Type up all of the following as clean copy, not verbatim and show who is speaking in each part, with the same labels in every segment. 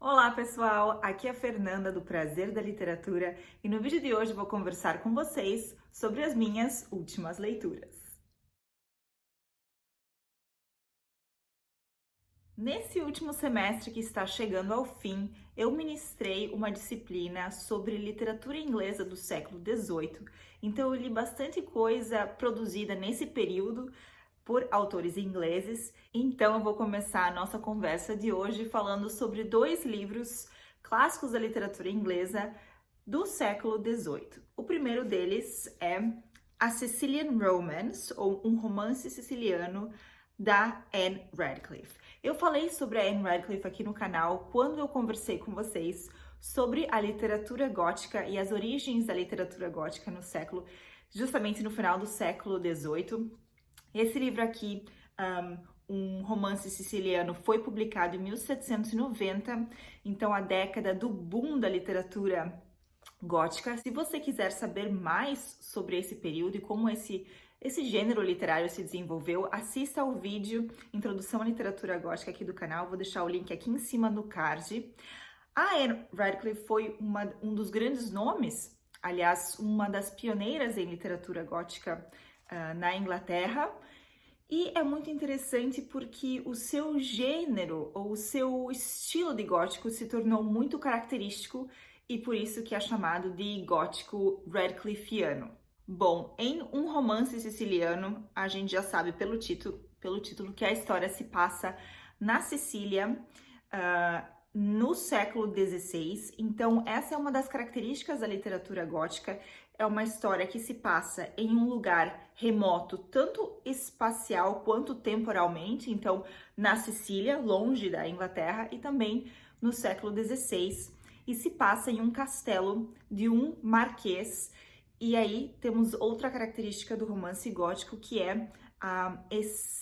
Speaker 1: Olá pessoal, aqui é a Fernanda do Prazer da Literatura e no vídeo de hoje vou conversar com vocês sobre as minhas últimas leituras. Nesse último semestre que está chegando ao fim, eu ministrei uma disciplina sobre literatura inglesa do século XVIII, então eu li bastante coisa produzida nesse período por autores ingleses. Então eu vou começar a nossa conversa de hoje falando sobre dois livros clássicos da literatura inglesa do século XVIII. O primeiro deles é A Sicilian Romance, ou Um Romance Siciliano, da Anne Radcliffe. Eu falei sobre a Anne Radcliffe aqui no canal quando eu conversei com vocês sobre a literatura gótica e as origens da literatura gótica no século, justamente no final do século XVIII. Esse livro aqui, Um Romance Siciliano, foi publicado em 1790, então a década do boom da literatura gótica. Se você quiser saber mais sobre esse período e como esse gênero literário se desenvolveu, assista ao vídeo Introdução à Literatura Gótica aqui do canal, vou deixar o link aqui em cima no card. A Anne Radcliffe foi um dos grandes nomes, aliás, uma das pioneiras em literatura gótica na Inglaterra, e é muito interessante porque o seu gênero ou o seu estilo de gótico se tornou muito característico e por isso que é chamado de gótico radcliffiano. Bom, em Um Romance Siciliano, a gente já sabe pelo título que a história se passa na Sicília, no século XVI. Então, essa é uma das características da literatura gótica. É uma história que se passa em um lugar remoto, tanto espacial quanto temporalmente. Então, na Sicília, longe da Inglaterra, e também no século XVI. E se passa em um castelo de um marquês. E aí temos outra característica do romance gótico, que é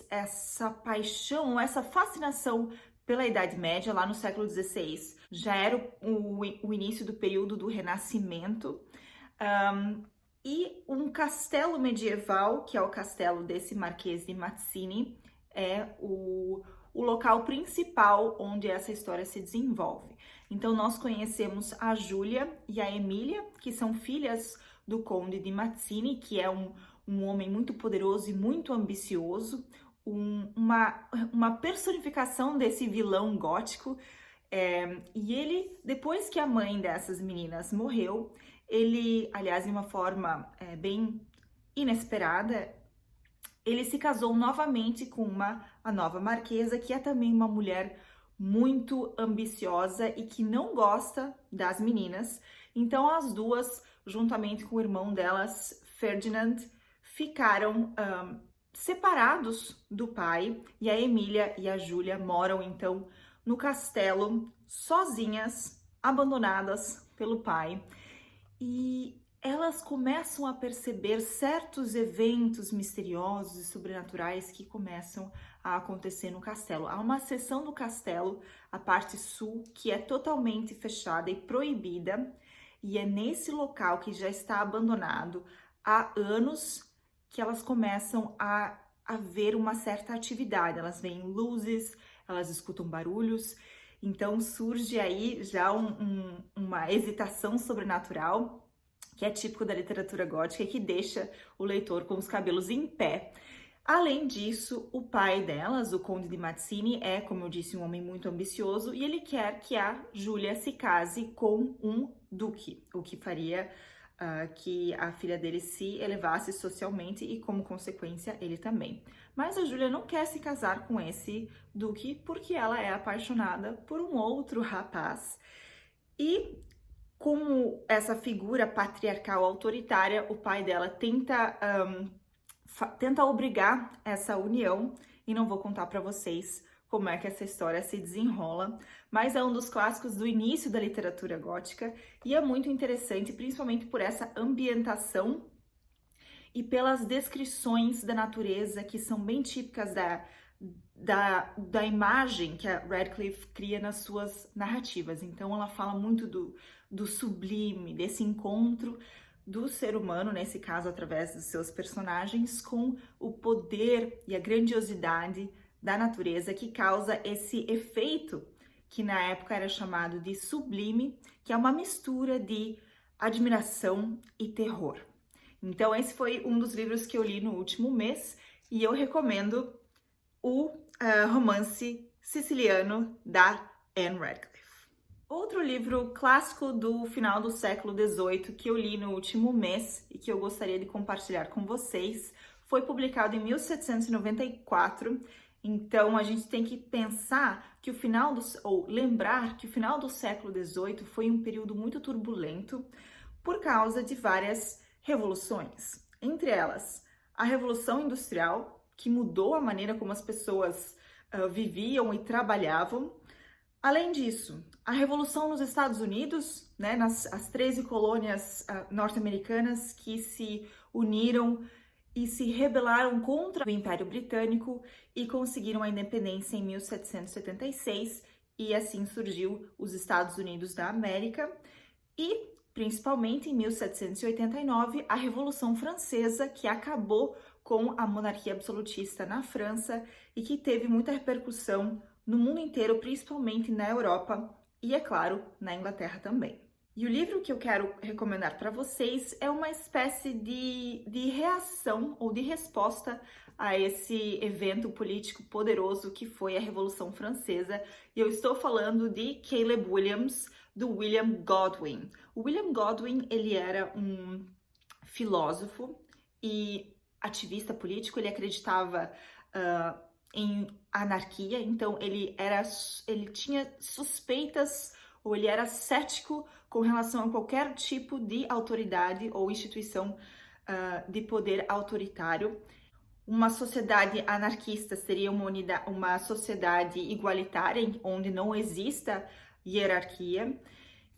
Speaker 1: essa paixão, essa fascinação pela Idade Média, lá no século XVI. Já era o início do período do Renascimento. E um castelo medieval, que é o castelo desse Marquês de Mazzini, é o local principal onde essa história se desenvolve. Então, nós conhecemos a Júlia e a Emília, que são filhas do Conde de Mazzini, que é um homem muito poderoso e muito ambicioso, uma personificação desse vilão gótico. E ele, depois que a mãe dessas meninas morreu, ele, aliás, de uma forma bem inesperada, ele se casou novamente com a nova marquesa, que é também uma mulher muito ambiciosa e que não gosta das meninas. Então, as duas, juntamente com o irmão delas, Ferdinand, ficaram separados do pai, e a Emília e a Júlia moram então no castelo sozinhas, abandonadas pelo pai, e elas começam a perceber certos eventos misteriosos e sobrenaturais que começam a acontecer no castelo. Há uma seção do castelo, a parte sul, que é totalmente fechada e proibida, e é nesse local que já está abandonado há anos que elas começam a ver uma certa atividade. Elas veem luzes, elas escutam barulhos, então surge aí já uma hesitação sobrenatural, que é típico da literatura gótica e que deixa o leitor com os cabelos em pé. Além disso, o pai delas, o Conde de Mazzini, é, como eu disse, um homem muito ambicioso e ele quer que a Júlia se case com um duque, o que faria que a filha dele se elevasse socialmente e, como consequência, ele também. Mas a Júlia não quer se casar com esse duque porque ela é apaixonada por um outro rapaz. E como essa figura patriarcal autoritária, o pai dela tenta obrigar essa união, e não vou contar para vocês como é que essa história se desenrola, mas é um dos clássicos do início da literatura gótica e é muito interessante, principalmente por essa ambientação e pelas descrições da natureza que são bem típicas da imagem que a Radcliffe cria nas suas narrativas. Então ela fala muito do sublime, desse encontro do ser humano, nesse caso através dos seus personagens, com o poder e a grandiosidade da natureza, que causa esse efeito que na época era chamado de sublime, que é uma mistura de admiração e terror. Então, esse foi um dos livros que eu li no último mês e eu recomendo o romance siciliano da Anne Radcliffe. Outro livro clássico do final do século XVIII que eu li no último mês e que eu gostaria de compartilhar com vocês foi publicado em 1794. Então a gente tem que pensar que lembrar que o final do século XVIII foi um período muito turbulento por causa de várias revoluções. Entre elas, a Revolução Industrial, que mudou a maneira como as pessoas viviam e trabalhavam. Além disso, a Revolução nos Estados Unidos, né, as 13 colônias norte-americanas que se uniram e se rebelaram contra o Império Britânico e conseguiram a independência em 1776, e assim surgiu os Estados Unidos da América. E, principalmente em 1789, a Revolução Francesa, que acabou com a monarquia absolutista na França e que teve muita repercussão no mundo inteiro, principalmente na Europa e, é claro, na Inglaterra também. E o livro que eu quero recomendar para vocês é uma espécie de reação ou de resposta a esse evento político poderoso que foi a Revolução Francesa. E eu estou falando de Caleb Williams, do William Godwin. O William Godwin, ele era um filósofo e ativista político, ele acreditava em anarquia, então ele tinha suspeitas ou ele era cético com relação a qualquer tipo de autoridade ou instituição de poder autoritário. Uma sociedade anarquista seria uma sociedade igualitária, onde não exista hierarquia.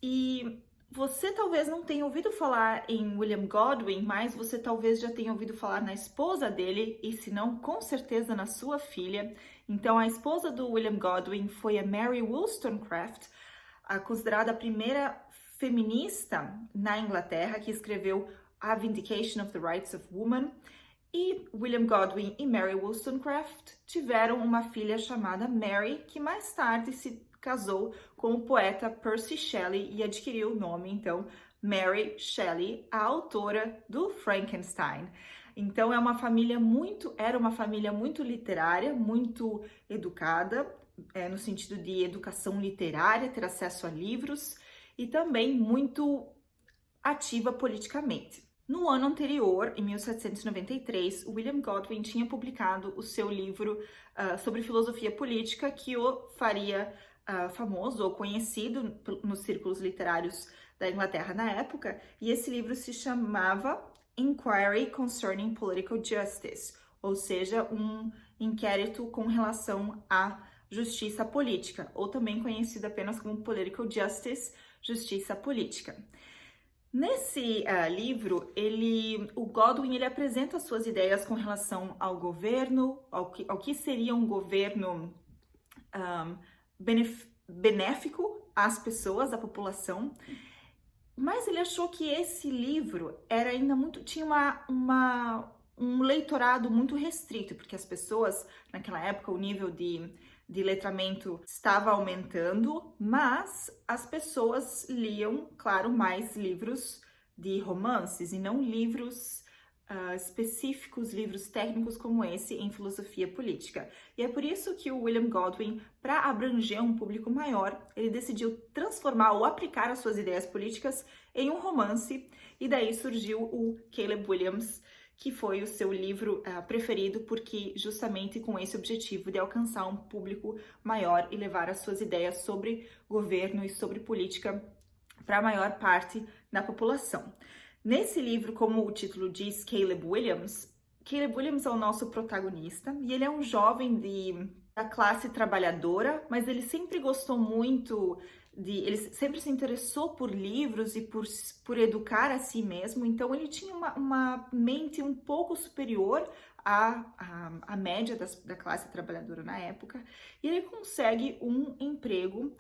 Speaker 1: E você talvez não tenha ouvido falar em William Godwin, mas você talvez já tenha ouvido falar na esposa dele, e se não, com certeza na sua filha. Então, a esposa do William Godwin foi a Mary Wollstonecraft, considerada a primeira feminista na Inglaterra, que escreveu A Vindication of the Rights of Woman. E William Godwin e Mary Wollstonecraft tiveram uma filha chamada Mary, que mais tarde se casou com o poeta Percy Shelley e adquiriu o nome, então, Mary Shelley, a autora do Frankenstein. Então, era uma família muito literária, muito educada, no sentido de educação literária, ter acesso a livros, e também muito ativa politicamente. No ano anterior, em 1793, William Godwin tinha publicado o seu livro sobre filosofia política, que o faria famoso ou conhecido nos círculos literários da Inglaterra na época, e esse livro se chamava Inquiry Concerning Political Justice, ou seja, um inquérito com relação à justiça política, ou também conhecido apenas como Political Justice, justiça política. Nesse livro, o Godwin ele apresenta suas ideias com relação ao governo, ao que seria um governo benéfico às pessoas, à população, mas ele achou que esse livro era ainda tinha um leitorado muito restrito, porque as pessoas, naquela época, o nível de letramento estava aumentando, mas as pessoas liam, claro, mais livros de romances e não livros específicos, livros técnicos como esse em filosofia política. E é por isso que o William Godwin, para abranger um público maior, ele decidiu transformar ou aplicar as suas ideias políticas em um romance, e daí surgiu o Caleb Williams, que foi o seu livro preferido, porque justamente com esse objetivo de alcançar um público maior e levar as suas ideias sobre governo e sobre política para a maior parte da população. Nesse livro, como o título diz, Caleb Williams é o nosso protagonista, e ele é um jovem da classe trabalhadora, mas ele sempre gostou muito ele sempre se interessou por livros e por educar a si mesmo, então ele tinha uma mente um pouco superior à média da classe trabalhadora na época, e ele consegue um emprego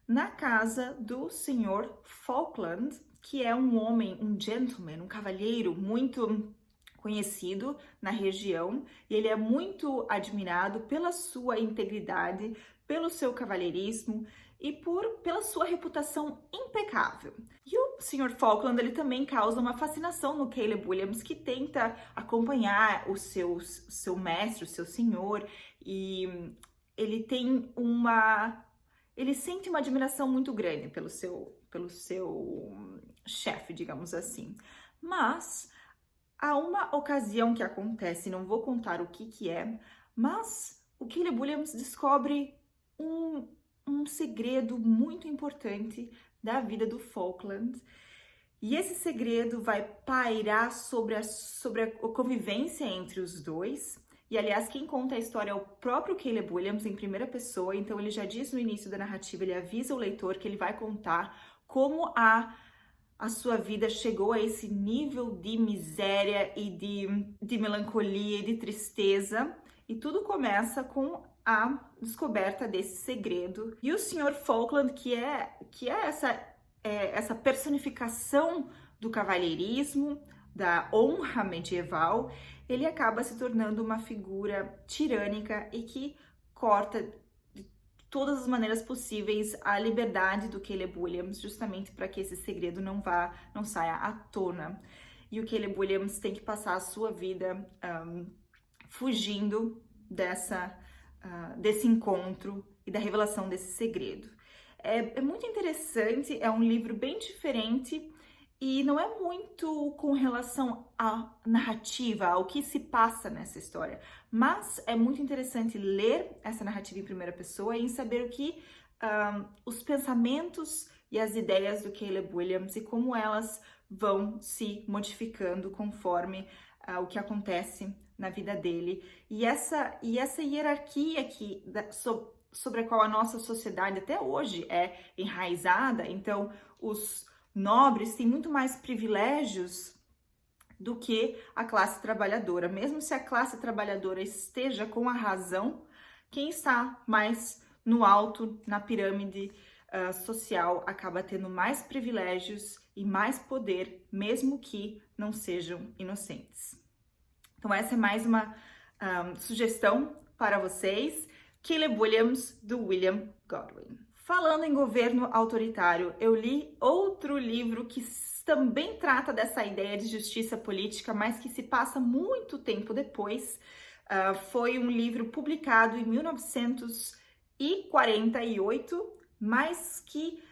Speaker 1: na casa do Sr. Falkland, que é um homem, um gentleman, um cavalheiro muito conhecido na região, e ele é muito admirado pela sua integridade, pelo seu cavalheirismo e pela sua reputação impecável. E o Sr. Falkland, ele também causa uma fascinação no Caleb Williams, que tenta acompanhar seu mestre, o seu senhor, e ele tem ele sente uma admiração muito grande pelo seu chefe, digamos assim. Mas há uma ocasião que acontece, não vou contar o que é, mas o Caleb Williams descobre um segredo muito importante da vida do Falkland. E esse segredo vai pairar sobre a convivência entre os dois. E, aliás, quem conta a história é o próprio Caleb Williams, em primeira pessoa. Então, ele já diz no início da narrativa, ele avisa o leitor que ele vai contar como a sua vida chegou a esse nível de miséria e de melancolia e de tristeza. E tudo começa com a descoberta desse segredo. E o Sr. Falkland, que é essa personificação do cavalheirismo, da honra medieval, ele acaba se tornando uma figura tirânica e que corta de todas as maneiras possíveis a liberdade do Caleb Williams, justamente para que esse segredo não saia à tona. E o Caleb Williams tem que passar a sua vida fugindo desse encontro e da revelação desse segredo. É muito interessante, é um livro bem diferente e não é muito com relação à narrativa, ao que se passa nessa história, mas é muito interessante ler essa narrativa em primeira pessoa e em saber o que os pensamentos e as ideias do Caleb Williams e como elas vão se modificando conforme o que acontece na vida dele. E essa hierarquia sobre a qual a nossa sociedade até hoje é enraizada, então os nobres têm muito mais privilégios do que a classe trabalhadora. Mesmo se a classe trabalhadora esteja com a razão, quem está mais no alto, na pirâmide social, acaba tendo mais privilégios e mais poder, mesmo que não sejam inocentes. Então essa é mais uma sugestão para vocês. Caleb Williams, do William Godwin. Falando em governo autoritário, eu li outro livro que também trata dessa ideia de justiça política, mas que se passa muito tempo depois. Foi um livro publicado em 1948, mas que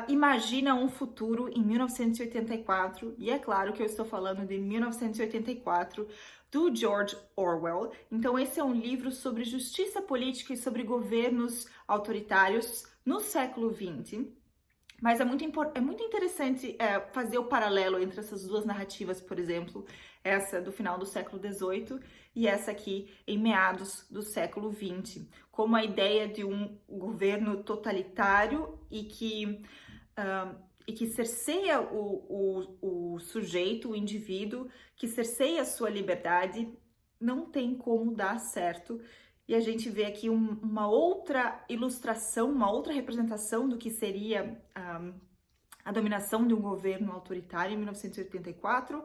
Speaker 1: imagina um futuro em 1984, e é claro que eu estou falando de 1984, do George Orwell. Então esse é um livro sobre justiça política e sobre governos autoritários no século XX, mas é muito interessante fazer o paralelo entre essas duas narrativas, por exemplo, essa do final do século XVIII e essa aqui em meados do século XX, como a ideia de um governo totalitário e que cerceia o sujeito, o indivíduo, que cerceia a sua liberdade, não tem como dar certo. E a gente vê aqui uma outra ilustração, uma outra representação do que seria a dominação de um governo autoritário em 1984.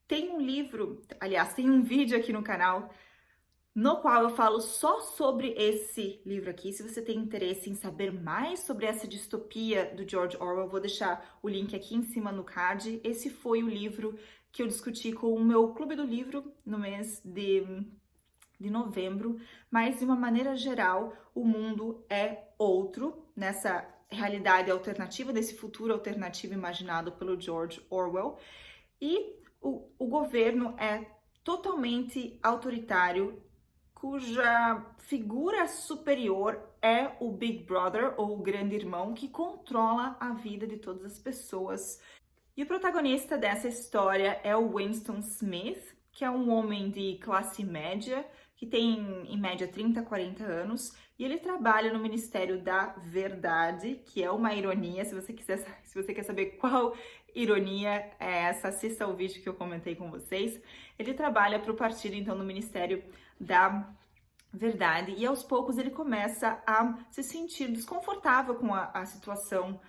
Speaker 1: Tem um livro, aliás, tem um vídeo aqui no canal no qual eu falo só sobre esse livro aqui. Se você tem interesse em saber mais sobre essa distopia do George Orwell, vou deixar o link aqui em cima no card. Esse foi o livro que eu discuti com o meu clube do livro no mês de novembro, mas de uma maneira geral, o mundo é outro nessa realidade alternativa, desse futuro alternativo imaginado pelo George Orwell, e o governo é totalmente autoritário, cuja figura superior é o Big Brother, ou o Grande Irmão, que controla a vida de todas as pessoas. E o protagonista dessa história é o Winston Smith, que é um homem de classe média, que tem em média 30, 40 anos, e ele trabalha no Ministério da Verdade, que é uma ironia. Se você quer saber qual ironia é essa, assista ao vídeo que eu comentei com vocês. Ele trabalha para o partido, então, no Ministério da Verdade, e aos poucos ele começa a se sentir desconfortável com a situação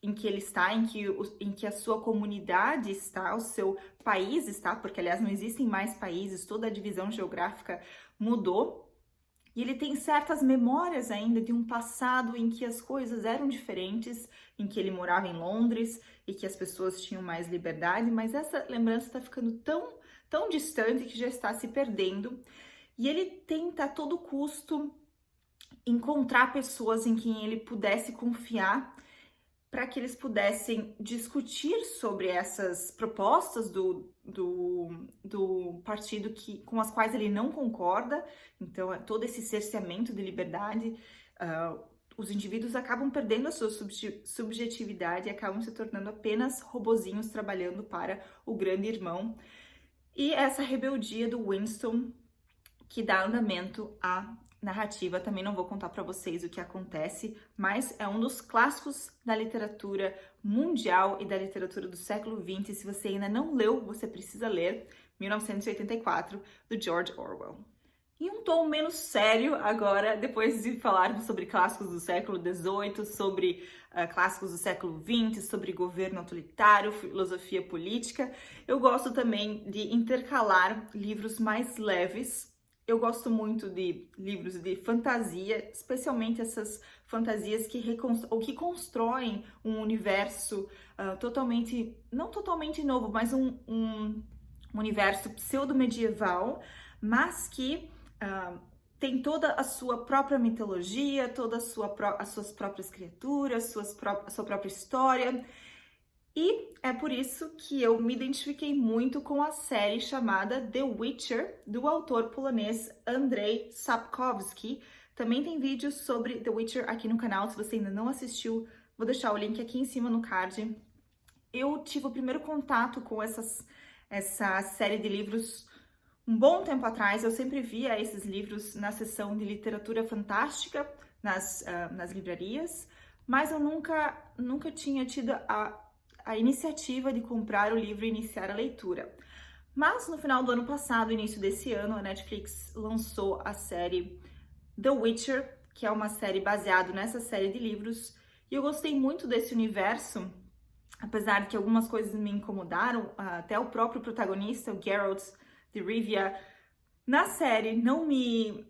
Speaker 1: em que ele está, em que a sua comunidade está, o seu país está, porque aliás não existem mais países, toda a divisão geográfica mudou. E ele tem certas memórias ainda de um passado em que as coisas eram diferentes, em que ele morava em Londres e que as pessoas tinham mais liberdade, mas essa lembrança está ficando tão distante que já está se perdendo. E ele tenta a todo custo encontrar pessoas em quem ele pudesse confiar para que eles pudessem discutir sobre essas propostas do partido com as quais ele não concorda. Então, todo esse cerceamento de liberdade, os indivíduos acabam perdendo a sua subjetividade e acabam se tornando apenas robozinhos trabalhando para o grande irmão. E essa rebeldia do Winston que dá andamento à narrativa. Também não vou contar para vocês o que acontece, mas é um dos clássicos da literatura mundial e da literatura do século XX. Se você ainda não leu, você precisa ler 1984, do George Orwell. Em um tom menos sério agora, depois de falarmos sobre clássicos do século XVIII, sobre clássicos do século XX, sobre governo autoritário, filosofia política, eu gosto também de intercalar livros mais leves. Eu gosto muito de livros de fantasia, especialmente essas fantasias que constroem um universo não totalmente novo, mas um universo pseudo-medieval, mas que tem toda a sua própria mitologia, toda as suas próprias criaturas, a sua própria história. E é por isso que eu me identifiquei muito com a série chamada The Witcher, do autor polonês Andrzej Sapkowski. Também tem vídeos sobre The Witcher aqui no canal, se você ainda não assistiu, vou deixar o link aqui em cima no card. Eu tive o primeiro contato com essa série de livros um bom tempo atrás. Eu sempre via esses livros na seção de literatura fantástica, nas livrarias, mas eu nunca tinha tido a iniciativa de comprar o livro e iniciar a leitura. Mas no final do ano passado, início desse ano, a Netflix lançou a série The Witcher, que é uma série baseada nessa série de livros, e eu gostei muito desse universo, apesar de que algumas coisas me incomodaram, até o próprio protagonista, o Geralt de Rivia, na série não me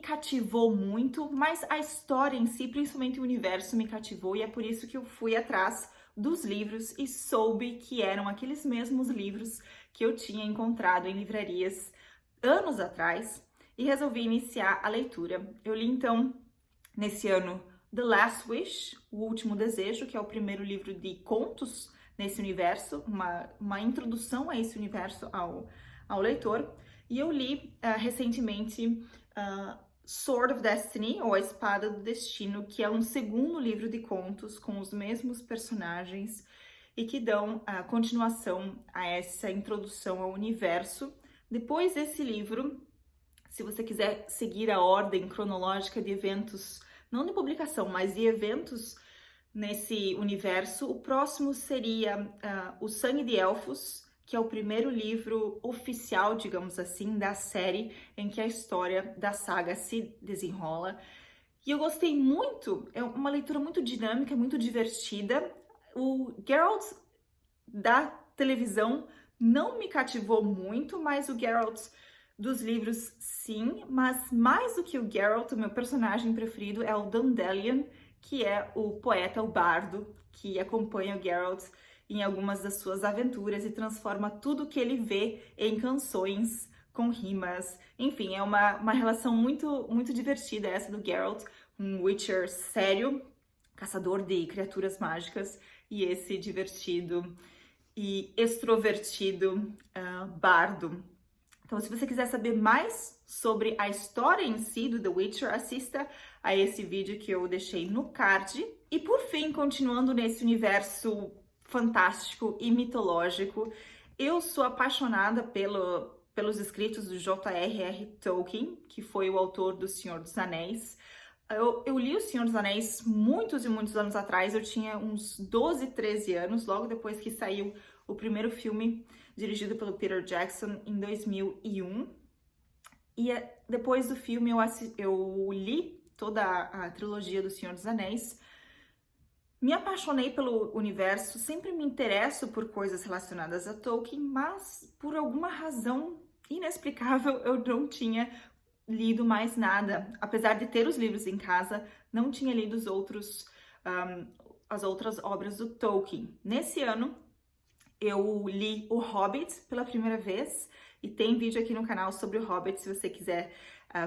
Speaker 1: cativou muito, mas a história em si, principalmente o universo, me cativou, e é por isso que eu fui atrás dos livros e soube que eram aqueles mesmos livros que eu tinha encontrado em livrarias anos atrás e resolvi iniciar a leitura. Eu li então, nesse ano, The Last Wish, O Último Desejo, que é o primeiro livro de contos nesse universo, uma introdução a esse universo ao leitor. E eu li recentemente Sword of Destiny, ou A Espada do Destino, que é um segundo livro de contos com os mesmos personagens e que dão a continuação a essa introdução ao universo. Depois desse livro, se você quiser seguir a ordem cronológica de eventos, não de publicação, mas de eventos nesse universo, o próximo seria O Sangue de Elfos, que é o primeiro livro oficial, digamos assim, da série em que a história da saga se desenrola. E eu gostei muito, é uma leitura muito dinâmica, muito divertida. O Geralt da televisão não me cativou muito, mas o Geralt dos livros sim, mas mais do que o Geralt, o meu personagem preferido é o Dandelion, que é o poeta, o bardo, que acompanha o Geralt em algumas das suas aventuras e transforma tudo que ele vê em canções com rimas. Enfim, é uma relação muito divertida essa do Geralt, um Witcher sério, caçador de criaturas mágicas, e esse divertido e extrovertido bardo. Então, se você quiser saber mais sobre a história em si do The Witcher, assista a esse vídeo que eu deixei no card. E por fim, continuando nesse universo fantástico e mitológico, eu sou apaixonada pelos escritos do J.R.R. Tolkien, que foi o autor do Senhor dos Anéis. Eu li O Senhor dos Anéis muitos e muitos anos atrás, eu tinha uns 12, 13 anos, logo depois que saiu o primeiro filme dirigido pelo Peter Jackson em 2001. E depois do filme eu li toda a trilogia do Senhor dos Anéis. Me apaixonei pelo universo, sempre me interesso por coisas relacionadas a Tolkien, mas por alguma razão inexplicável eu não tinha lido mais nada. Apesar de ter os livros em casa, não tinha lido as outras obras do Tolkien. Nesse ano, eu li O Hobbit pela primeira vez e tem vídeo aqui no canal sobre o Hobbit, se você quiser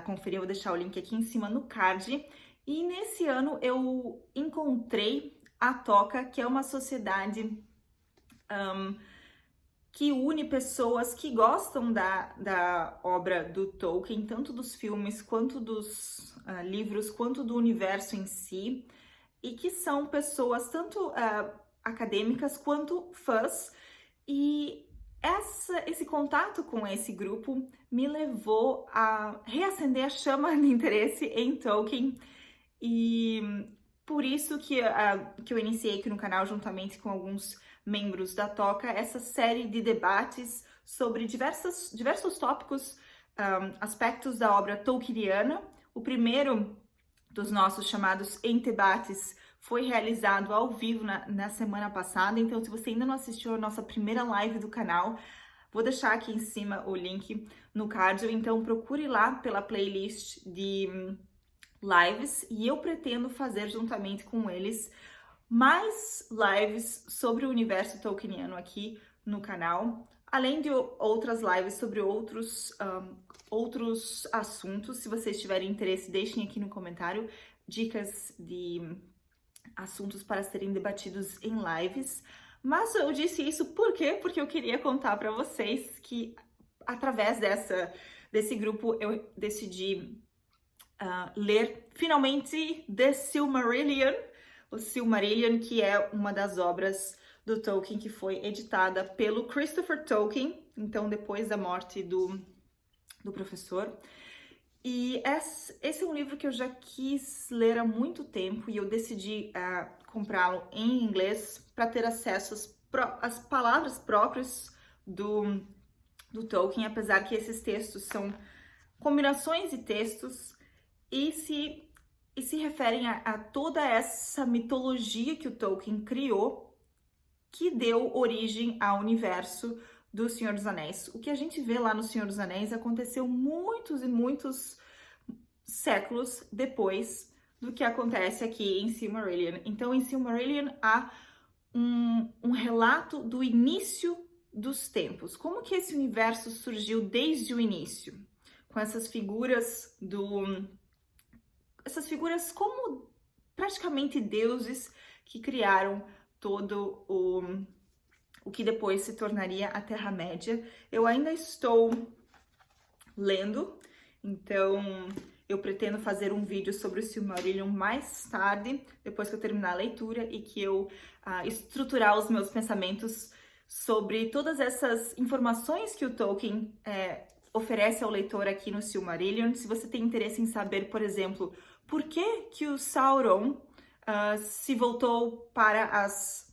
Speaker 1: conferir, eu vou deixar o link aqui em cima no card. E nesse ano eu encontrei a Toca, que é uma sociedade que une pessoas que gostam da obra do Tolkien, tanto dos filmes, quanto dos livros, quanto do universo em si, e que são pessoas tanto acadêmicas quanto fãs, e esse contato com esse grupo me levou a reacender a chama de interesse em Tolkien, e por isso que eu iniciei aqui no canal, juntamente com alguns membros da Toca, essa série de debates sobre diversos tópicos, aspectos da obra tolkieniana. O primeiro dos nossos chamados Entebates foi realizado ao vivo na semana passada, então se você ainda não assistiu a nossa primeira live do canal, vou deixar aqui em cima o link no card, então procure lá pela playlist de lives, e eu pretendo fazer juntamente com eles mais lives sobre o universo tolkieniano aqui no canal, além de outras lives sobre outros assuntos. Se vocês tiverem interesse, deixem aqui no comentário dicas de assuntos para serem debatidos em lives. Mas eu disse isso por quê? Porque eu queria contar para vocês que através desse grupo eu decidi ler finalmente The Silmarillion, o Silmarillion, que é uma das obras do Tolkien que foi editada pelo Christopher Tolkien, então depois da morte do professor. E esse é um livro que eu já quis ler há muito tempo e eu decidi comprá-lo em inglês para ter acesso às palavras próprias do Tolkien, apesar que esses textos são combinações de textos e se referem a toda essa mitologia que o Tolkien criou, que deu origem ao universo do Senhor dos Anéis. O que a gente vê lá no Senhor dos Anéis aconteceu muitos e muitos séculos depois do que acontece aqui em Silmarillion. Então, em Silmarillion há um relato do início dos tempos. Como que esse universo surgiu desde o início? Com essas figuras como praticamente deuses que criaram todo o que depois se tornaria a Terra-média. Eu ainda estou lendo, então eu pretendo fazer um vídeo sobre o Silmarillion mais tarde, depois que eu terminar a leitura e que eu estruturar os meus pensamentos sobre todas essas informações que o Tolkien oferece ao leitor aqui no Silmarillion. Se você tem interesse em saber, por exemplo, por que o Sauron se voltou para as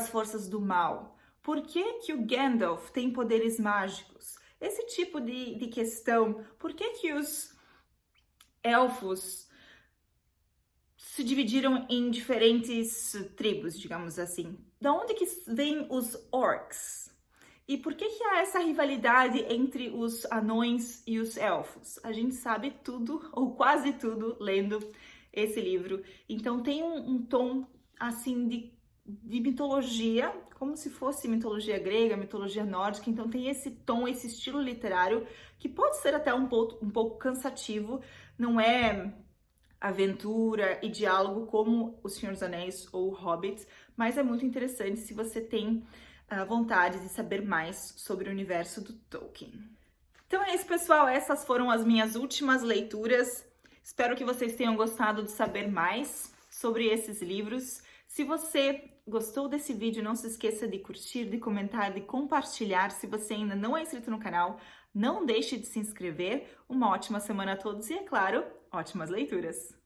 Speaker 1: forças do mal? Por que o Gandalf tem poderes mágicos? Esse tipo de questão. Por que os elfos se dividiram em diferentes tribos, digamos assim? Da onde que vêm os orcs? E por que há essa rivalidade entre os anões e os elfos? A gente sabe tudo, ou quase tudo, lendo esse livro. Então tem um tom, assim, de mitologia, como se fosse mitologia grega, mitologia nórdica. Então tem esse tom, esse estilo literário, que pode ser até um pouco cansativo. Não é aventura e diálogo como O Senhor dos Anéis ou O Hobbit, mas é muito interessante se você tem vontade de saber mais sobre o universo do Tolkien. Então é isso, pessoal. Essas foram as minhas últimas leituras. Espero que vocês tenham gostado de saber mais sobre esses livros. Se você gostou desse vídeo, não se esqueça de curtir, de comentar, de compartilhar. Se você ainda não é inscrito no canal, não deixe de se inscrever. Uma ótima semana a todos e, é claro, ótimas leituras!